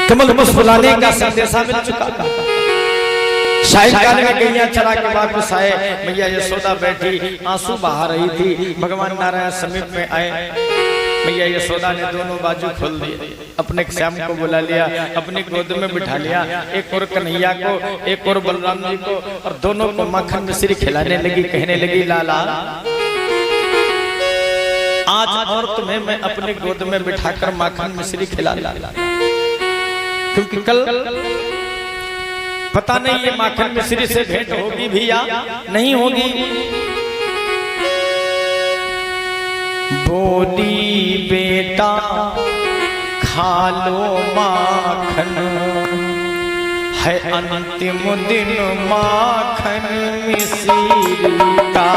कमल मुस्कुराने का संदेशा मिल चुका था। सायंकाल में गैया चरा के वापस आए, मैया यशोदा बैठी आंसू बहा रही थी। भगवान नारायण समीप में आए, मैया यशोदा ने दोनों बाजू खोल दिए, अपने श्याम को बुला लिया, अपनी गोद में बिठा लिया, एक और कन्हैया को, एक और बलराम जी को, और दोनों को माखन मिश्री खिलाने लगी। कहने लगी, लाला आज और तुम्हें मैं अपनी गोद में बिठाकर माखन मिश्री खिला ला, क्योंकि कल पता नहीं ये माखन मिश्री से भेंट होगी भी या नहीं होगी। बोली बेटा खा लो माखन, है अंतिम दिन माखन मिश्री का।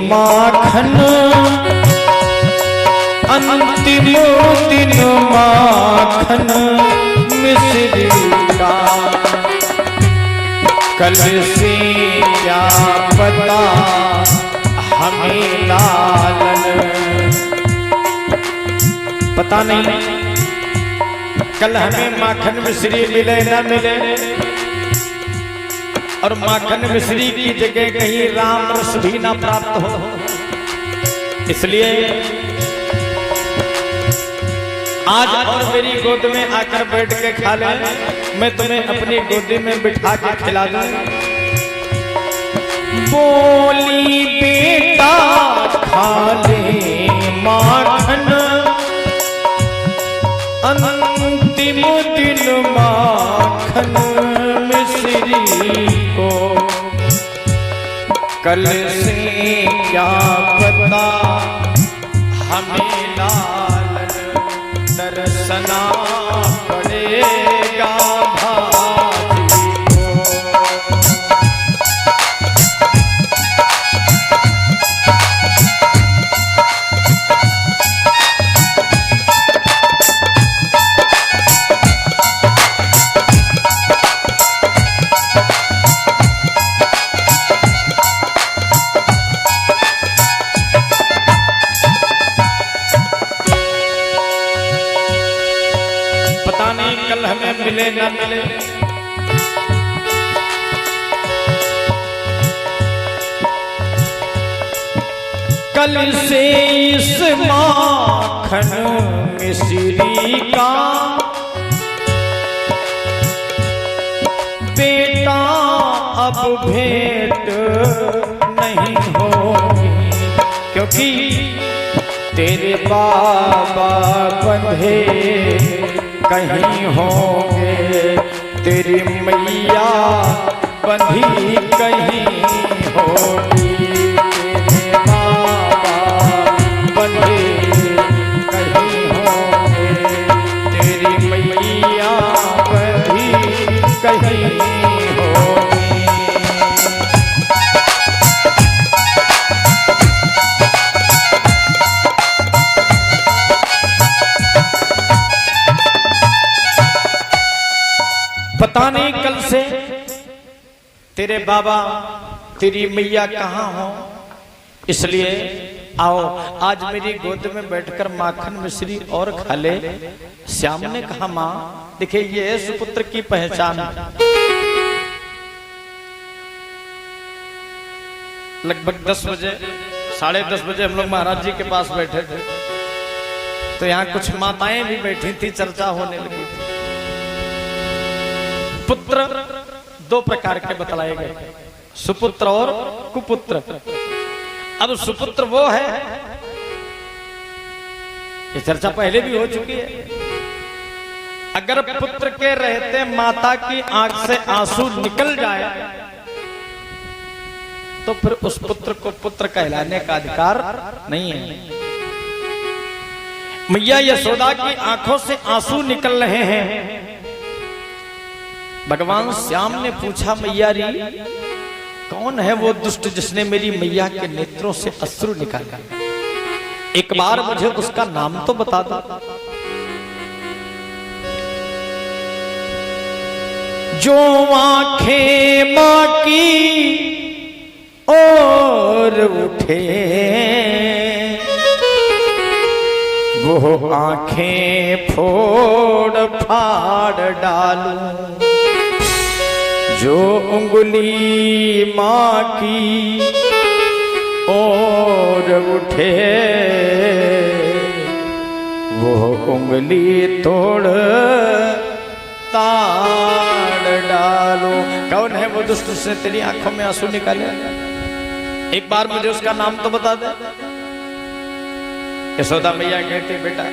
माखन अंतिम दिन माखन मिश्री का, कल से क्या पता हमें लालन, पता नहीं कल हमें माखन मिश्री मिले न मिले, और माखन मिश्री की जगह कहीं राम रस भी ना प्राप्त हो। इसलिए आज और मेरी गोद में आकर बैठ के खा ले, मैं तुम्हें अपनी गोदी में बिठा के खिला दूं। बोली बेटा खा ले माखन, अंतिम दिन माखन मिश्री को, कल से क्या पता हमें लालन दर्शना पड़ेगा भाभी को। कल हमें मिले ना मिले, कल से इस माखन मिश्री का बेटा अब भेंट नहीं होगी, क्योंकि तेरे बाबा बंधे कहीं होंगे, तेरी मैया बंधी कहीं होगी, तेरे बाबा बंधे कहीं होंगे, तेरी मैया बंधी कहीं होगी। पता नहीं कल से तेरे बाबा तेरी मैया कहाँ हो, इसलिए आओ आज मेरी गोद में बैठकर माखन मिश्री और खा ले। श्याम ने कहा, माँ देखिए ये है सुपुत्र की पहचान। लगभग 10 बजे 10:30 बजे हम लोग महाराज जी के पास बैठे थे, तो यहाँ कुछ माताएं भी बैठी थी, चर्चा होने लगी थी। पुत्र 2 प्रकार के बतलाए गए, सुपुत्र और कुपुत्र। अब सुपुत्र वो है, ये चर्चा पहले भी हो चुकी है, अगर पुत्र के रहते माता की आंख से आंसू निकल जाए तो फिर उस पुत्र को पुत्र कहलाने का अधिकार नहीं है। मैया यशोदा की आंखों से आंसू निकल रहे हैं। भगवान श्याम ने पूछा, मैया री कौन है वो दुष्ट जिसने मेरी मैया के नेत्रों से अश्रु निकाला? एक बार मुझे उसका नाम तो बता दो। जो आंखें मां की और उठे वो आंखें फोड़ फाड़ डालूं, जो उंगली मां की और उठे वो उंगली तोड़ ताड़ डालो। कौन है वो दुष्ट से तेरी आंखों में आंसू निकाले? एक बार मुझे उसका नाम तो बता दे। यशोदा मैया कहती बेटा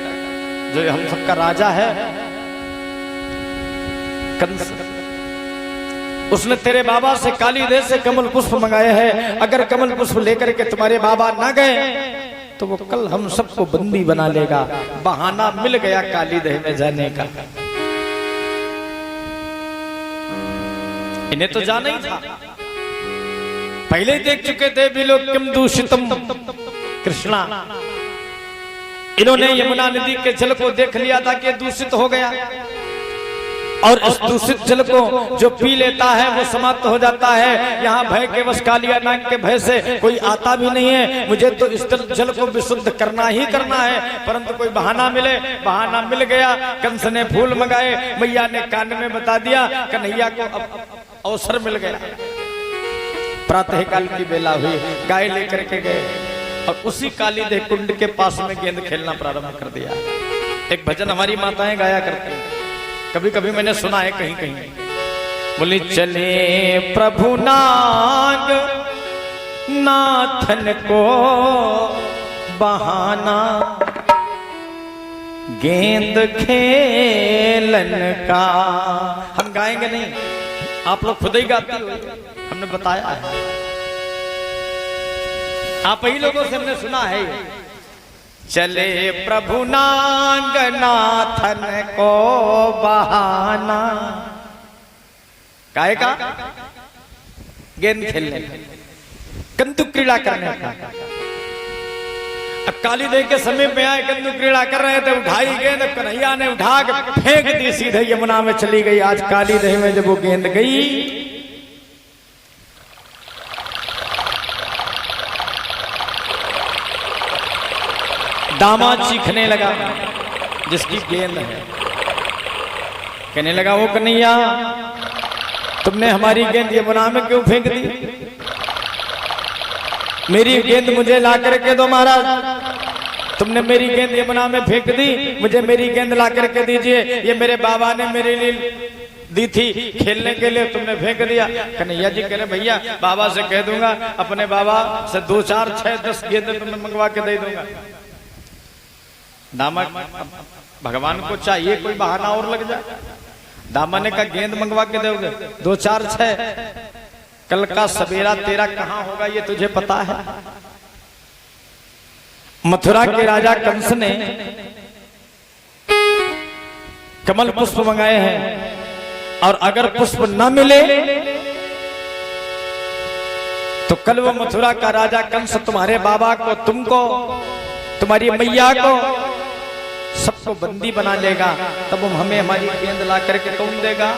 जो हम सबका राजा है कंस, उसने तेरे बाबा से काली देश से कमल पुष्प मंगाए हैं। अगर कमल पुष्प लेकर के तुम्हारे बाबा ना गए तो वो कल हम सबको बंदी बना लेगा। बहाना मिल गया काली देह में जाने का। इन्हें तो जाना ही था, पहले ही देख चुके थे विलोक्यम दूषितम कृष्णा। इन्होंने यमुना नदी के जल को देख लिया था कि दूषित हो गया, और इस दूषित जल को जो पी लेता है वो समाप्त हो जाता है। यहाँ भय के वश कालिया नाग के भय से कोई आता भी नहीं है। मुझे तो इस जल को विशुद्ध करना ही करना है, परंतु कोई बहाना मिले। बहाना मिल गया। कंस ने फूल मंगाए, मैया ने कान में बता दिया। कन्हैया को अवसर मिल गया। प्रातः काल की बेला हुई, गाय लेकर के गए और उसी काली देह कुंड के पास में गेंद खेलना प्रारंभ कर दिया। एक भजन हमारी माताएं गाया करती हैं, कभी कभी मैंने सुना है कहीं कहीं। बोली चले प्रभु नाग नाथन को बहाना, गेंद खेलन का। हम गाएंगे नहीं, आप लोग खुद ही गाते हो, हमने बताया है। आप ही लोगों से हमने सुना है। चले प्रभु नाग नाथन को बहाना, काहे का? गेंद खेलने का, कंदुक क्रीड़ा करने का। अब काली देव के समीप में आए, कंदुक क्रीड़ा कर रहे थे, उठाई गेंद, कन्हैया ने उठा के फेंक दी, सीधे यमुना में चली गई। आज काली देव में जब वो गेंद गई, दामाद चीखने लगा जिसकी गेंद है। कहने लगा वो कन्हैया तुमने हमारी गेंद यमुना में क्यों फेंक दी? मेरी गेंद मुझे ला करके दो महाराज। तुमने मेरी गेंद यमुना में फेंक दी, मुझे मेरी गेंद ला करके दीजिए। ये मेरे बाबा ने मेरे लिए दी थी खेलने के लिए, तुमने फेंक दिया। कन्हैया जी कह रहे भैया बाबा से कह दूंगा, अपने बाबा से 2 4 6 10 गेंद तुम्हें मंगवा के दे दूंगा। दामा भगवान को चाहिए कोई बहाना और लग जाए। दामा ने कहा गेंद मंगवा के दोगे? 2 4 6 कल का सवेरा तेरा कहां होगा ये तुझे पता है? मथुरा के राजा कंस ने कमल पुष्प मंगाए हैं, और अगर पुष्प न मिले तो कल वो मथुरा का राजा कंस तुम्हारे बाबा को, तुमको, तुम्हारी मैया को, सबको बंदी बना लेगा। तब हमें हमारी गेंद ला करके कौन देगा?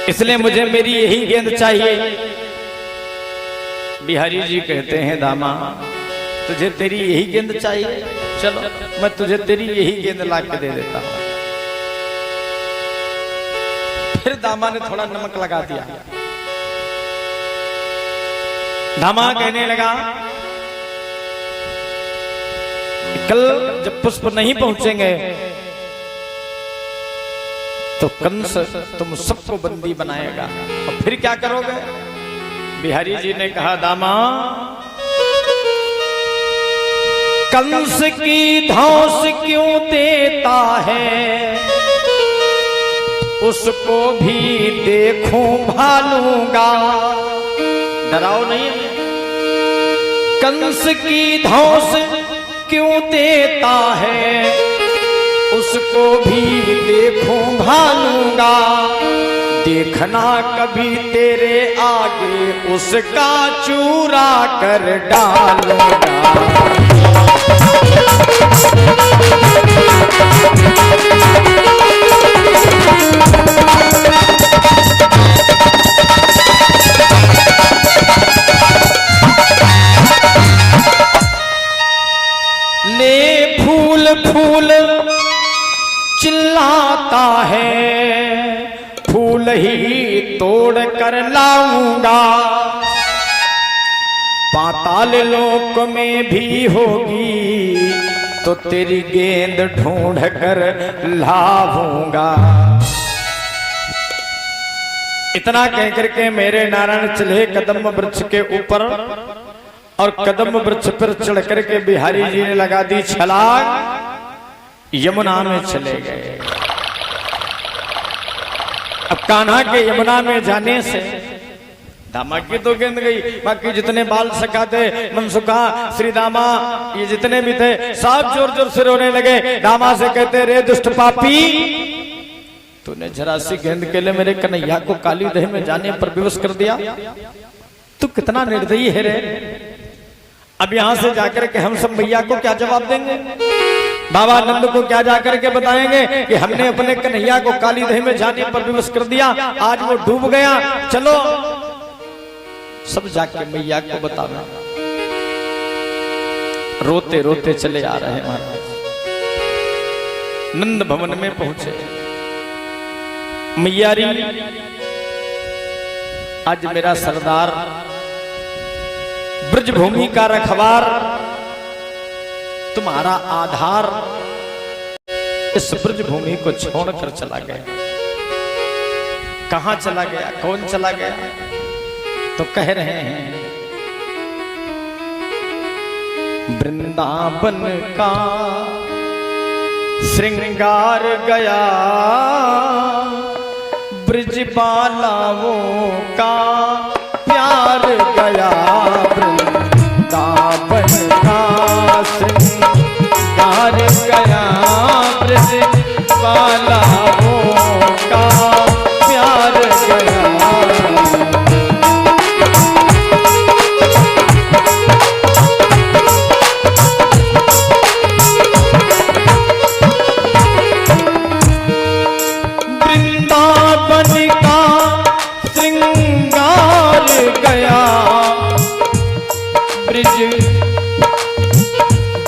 इसलिए मुझे मेरी यही गेंद चाहिए। बिहारी जी कहते हैं दामा तुझे तेरी यही गेंद चाहिए? चलो मैं तुझे तेरी यही गेंद ला के दे देता हूं। फिर दामा ने थोड़ा नमक लगा दिया। दामा कहने लगा कल जब पुष्प नहीं पहुंचेंगे तो कंस तुम सबको बंदी बनाएगा। और फिर क्या करोगे? बिहारी जी ने कहा दामा कंस की धौंस क्यों देता है, उसको भी देखूं भालूंगा। डराओ नहीं, कंस की धौंस क्यों देता है, उसको भी देखूं भालूंगा। देखना कभी तेरे आगे उसका चूरा कर डालूंगा। ले फूल फूल चिल्लाता है, फूल ही तोड़ कर लाऊंगा। पाताल लोक में भी होगी तो तेरी गेंद ढूंढ कर लाऊंगा। इतना कहकर के मेरे नारायण चले कदम वृक्ष के ऊपर और कदम वृक्ष पर चढ़ करके बिहारी जी ने लगा दी छलांग, यमुना में चले गए। अब कान्हा के यमुना में जाने से दामा की तो गेंद गई, बाकी जितने बाल सखा थे, मनसुखा, श्री दामा, ये जितने भी थे सब जोर जोर से रोने लगे। दामा से कहते, रे दुष्ट पापी, तूने जरा सी गेंद के लिए मेरे कन्हैया को काली दह में जाने पर विवश कर दिया। तू कितना निर्दयी है रे। अब यहां से जाकर के हम सब मैया को क्या जवाब देंगे, बाबा नंद को क्या जाकर के बताएंगे कि हमने अपने कन्हैया को काली दह में जाने पर विवश कर दिया, आज वो डूब गया। चलो सब जाके मैया को बताना। रोते रोते चले आ रहे हैं महाराज। नंद भवन में पहुंचे। मैयारी, आज मेरा सरदार ब्रजभूमि का रखवार, तुम्हारा आधार इस ब्रजभूमि को छोड़कर चला गया। कहां चला गया, कौन चला गया? तो कह रहे हैं, वृंदावन का श्रृंगार गया, ब्रजबालाओं का प्यार गया। वृंदावन का श्रृंगार गया, ब्रजबालाओं का प्यार गया।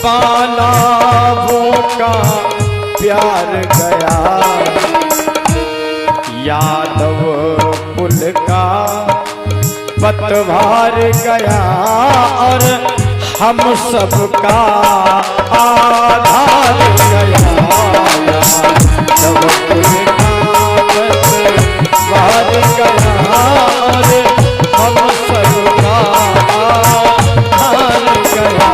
बालाओं का प्यार गया, यादव कुल का पतवार गया, और हम सबका आधार गया। यादव कुल का पतवार गया, और हम सबका आधार गया।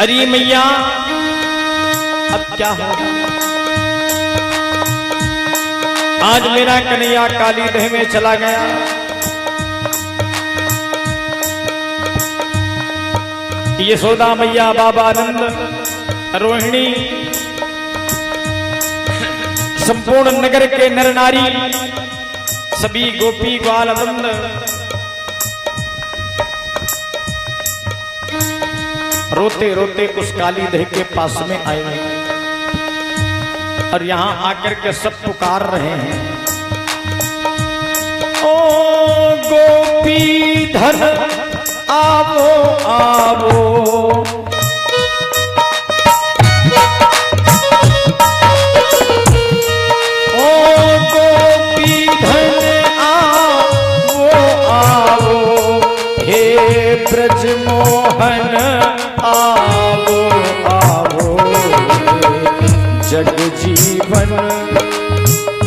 अरे मैया, अब क्या होगा? आज मेरा कन्हैया काली दह में चला गया। यशोदा मैया, बाबा आनंद, रोहिणी, संपूर्ण नगर के नर नारी, सभी गोपी ग्वाल वृंद रोते रोते उस काली दह के पास में आए और यहां आकर के सब पुकार रहे हैं, ओ गोपीधर आवो आवो, ओ गोपीधर आवो आवो, हे ब्रजमोहन आवो आवो, जग जीवन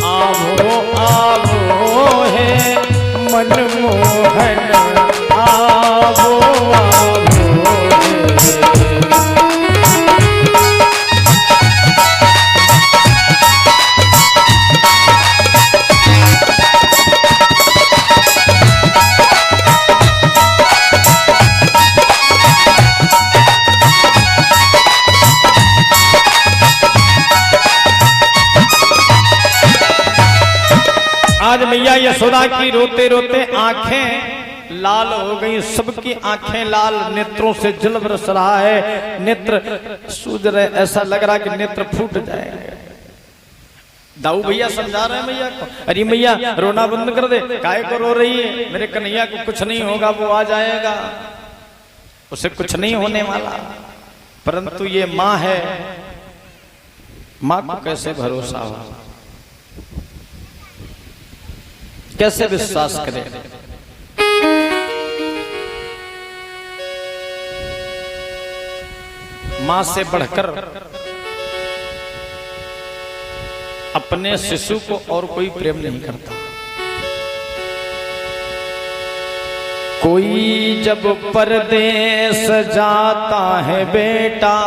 आवो आवो, है मनमोहन आवो आवो। आज मैया यशोदा की रोते रोते आंखें लाल हो गई, सबकी आंखें लाल, नेत्रों से जल बरस रहा है, नेत्र सूज रहे, ऐसा लग रहा कि नेत्र फूट जाएंगे। दाऊ भैया समझा रहे हैं मैया को, अरे मैया रोना बंद कर दे, काहे को रो रही है, मेरे कन्हैया को कुछ नहीं होगा, वो आ जाएगा, उसे कुछ नहीं होने वाला। परंतु ये माँ है, माँ को कैसे भरोसा हो, कैसे विश्वास करे। माँ से बढ़कर अपने शिशु को और कोई प्रेम नहीं करता। कोई जब परदेस जाता है बेटा,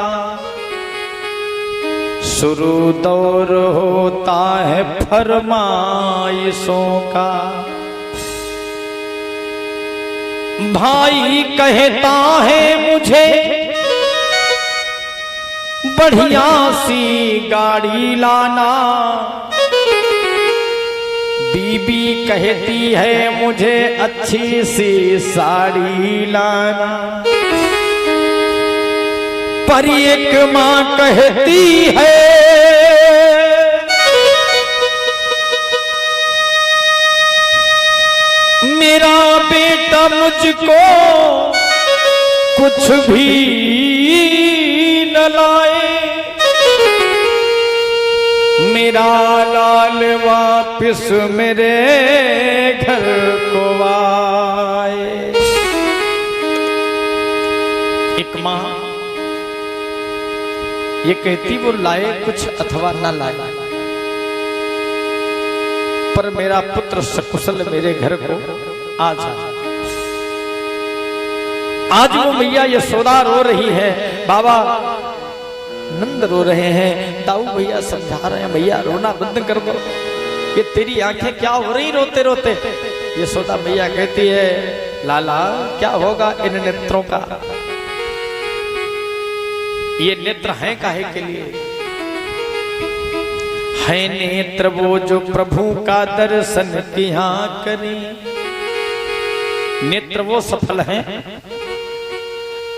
शुरू दौर होता है फरमाइशों का। भाई कहता है मुझे बढ़िया सी गाड़ी लाना, बीबी कहती है मुझे अच्छी सी साड़ी लाना, पर एक माँ कहती है मेरा बेटा मुझको कुछ भी न लाए, मेरा लाल वापिस मेरे घर को आए। एक माँ ये कहती वो लाए कुछ अथवा ना लाए, पर मेरा पुत्र सकुशल मेरे घर को आ जाए। आज वो मैया यशोदा रो रही है, बाबा नंद रो रहे हैं, ताऊ भैया समझा रहे हैं भैया रोना बंद कर दो, ये तेरी आंखें क्या हो रही रोते रोते। यशोदा मैया कहती है लाला क्या होगा इन नेत्रों का, ये नेत्र हैं काहे के लिए, है नेत्र वो जो प्रभु का दर्शन किया करें। नेत्र वो सफल हैं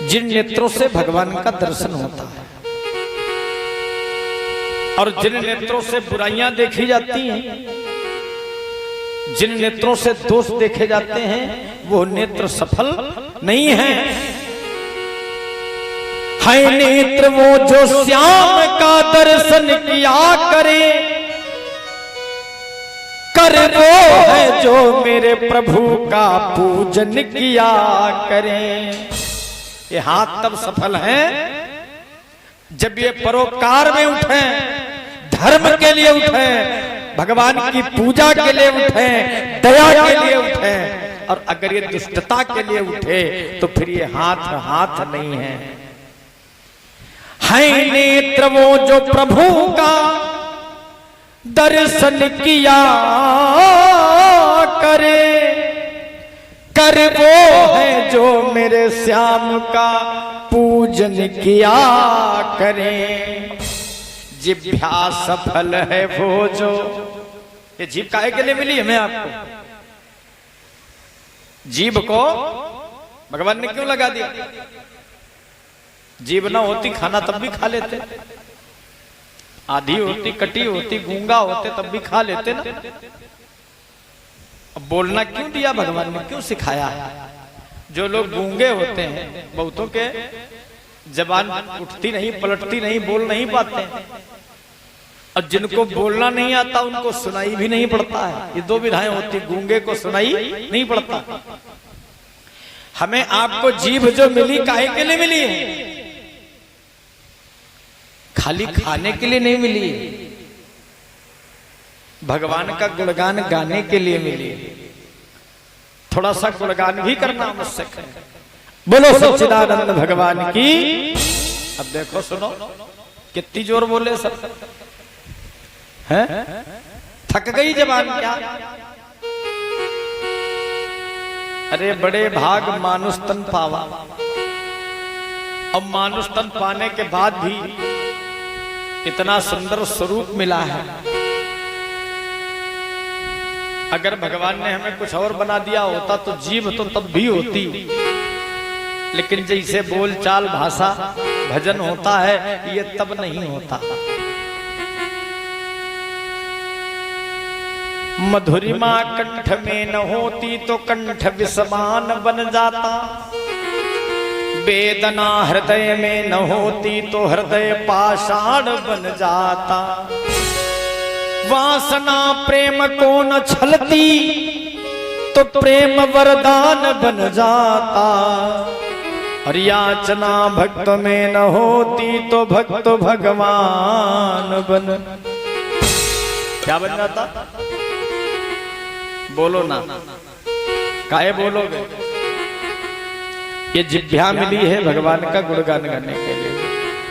जिन नेत्रों से भगवान का दर्शन होता है, और जिन नेत्रों से बुराइयां देखी जाती हैं, जिन नेत्रों से दोष देखे जाते हैं, वो नेत्र सफल नहीं है। है नेत्र वो जो श्याम का दर्शन किया करे, कर वो है जो मेरे प्रभु का पूजन किया करें। ये हाथ तब सफल हैं जब ये परोपकार में उठे, धर्म के लिए उठे, भगवान की पूजा के लिए उठे, दया के लिए उठे, और अगर ये दुष्टता के लिए उठे तो फिर ये हाथ हाथ नहीं है। है नेत्र वो जो प्रभु का दर्शन किया करे, कर वो है जो मेरे श्याम का पूजन किया करें। जिभ्या सफल है वो जो, ये जीभ काहे के लिए मिली हमें आपको, जीभ को भगवान ने क्यों लगा दिया। जीभ ना होती खाना तब भी खा लेते, आधी होती कटी होती गूंगा होते तब भी खा लेते ना। अब बोलना क्यों दिया भगवान ने, क्यों सिखाया। जो लोग गूंगे होते हैं बहुतों के जबान उठती नहीं पलटती नहीं, बोल नहीं पाते, और जिनको बोलना नहीं आता उनको सुनाई भी नहीं पड़ता है। ये दो विधाएं होती, गूंगे को सुनाई नहीं पड़ता। हमें आपको जीभ जो मिली काहे के लिए मिली है, खाली खाने के लिए नहीं मिली, भगवान का गुणगान गाने के लिए मिली। थोड़ा सा गुणगान भी करना मुझसे करें। बोलो सच्चिदानंद भगवान की। अब देखो सुनो कितनी जोर बोले सब, हैं थक गई जबान क्या। अरे बड़े भाग मानुष तन पावा, अब मानुष तन पाने के बाद भी इतना सुंदर स्वरूप मिला है। अगर भगवान ने हमें कुछ और बना दिया होता तो जीभ तो तब भी होती, लेकिन जैसे बोलचाल भाषा भजन होता है ये तब नहीं होता। मधुरिमा कंठ में न होती तो कंठ विषवान बन जाता, वेदना हृदय में न होती तो हृदय पाषाण बन जाता, वासना प्रेम को न छलती तो प्रेम वरदान बन जाता, और याचना भक्त में न होती तो भक्त भगवान बन, क्या बन जाता? बोलो ना, काहे बोलोगे? ये जिह्वा मिली है भगवान का गुणगान करने के लिए।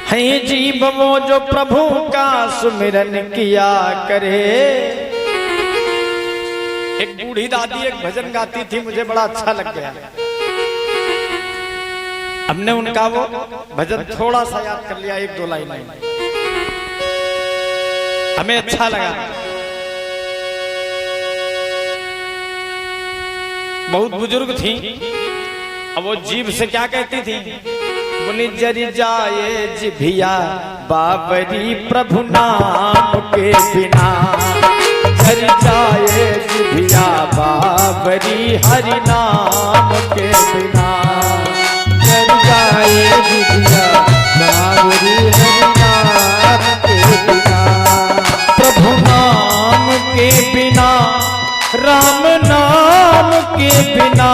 है जीव वो जो प्रभु का सुमिरन किया करे। एक बूढ़ी दादी एक भजन गाती थी, मुझे बड़ा अच्छा लग गया। हमने उनका वो भजन थोड़ा सा याद कर लिया, एक दो लाइन हमें अच्छा लगा। बहुत बुजुर्ग थी, अब वो जीभ से क्या कहती थी? बोली जरी जाए जिभिया बाबरी प्रभु नाम के बिना, जरी जाए जिभिया बाबरी हरि नाम के बिना, जरी जाए जिभिया बाबरी हरि नाम के बिना, प्रभु नाम के बिना राम नाम के बिना,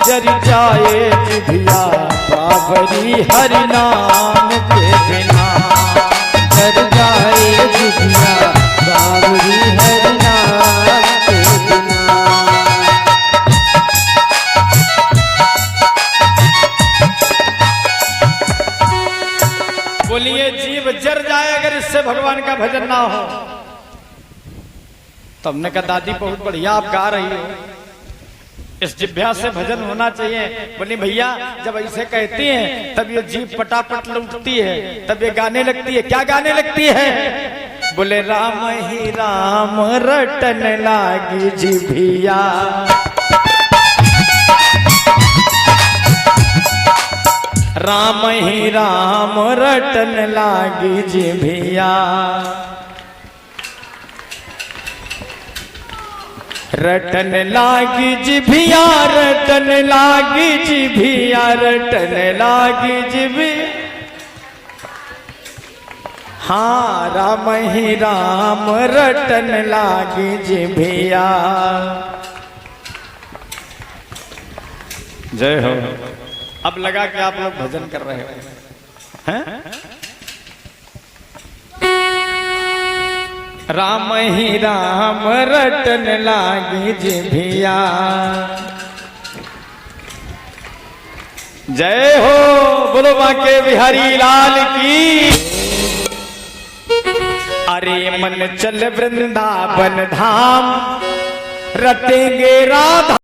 जर जाए जिभिया बाबरी हरि नाम के बिना, जर जाए जिभिया बाबरी हरि नाम के बिना। बोलिए जीव जर जाए अगर इससे भगवान का भजन ना हो। तो हमने कहा दादी बहुत बढ़िया आप गा रही हो, इस जिह्वा से भजन होना चाहिए। बोली भैया जब ऐसे कहती हैं तब ये जीभ पटापट लुटती है, तब ये गाने लगती है। क्या गाने लगती है? बोले राम ही राम रटन लागी जिभिया, राम ही राम रटन लागी जिभिया, रटन लागी जिभिया, रटन लागी जिभिया, रटन लागी जिभिया। हाँ राम ही राम रटन लागी जिभिया। जय हो। अब लगा कि आप लोग भजन कर रहे हो, हैं? राम ही राम रटन लागी जिभिया। जय हो, बोलो बांके बिहारी लाल की। अरे मन चल वृंदावन धाम, रटेंगे राधा।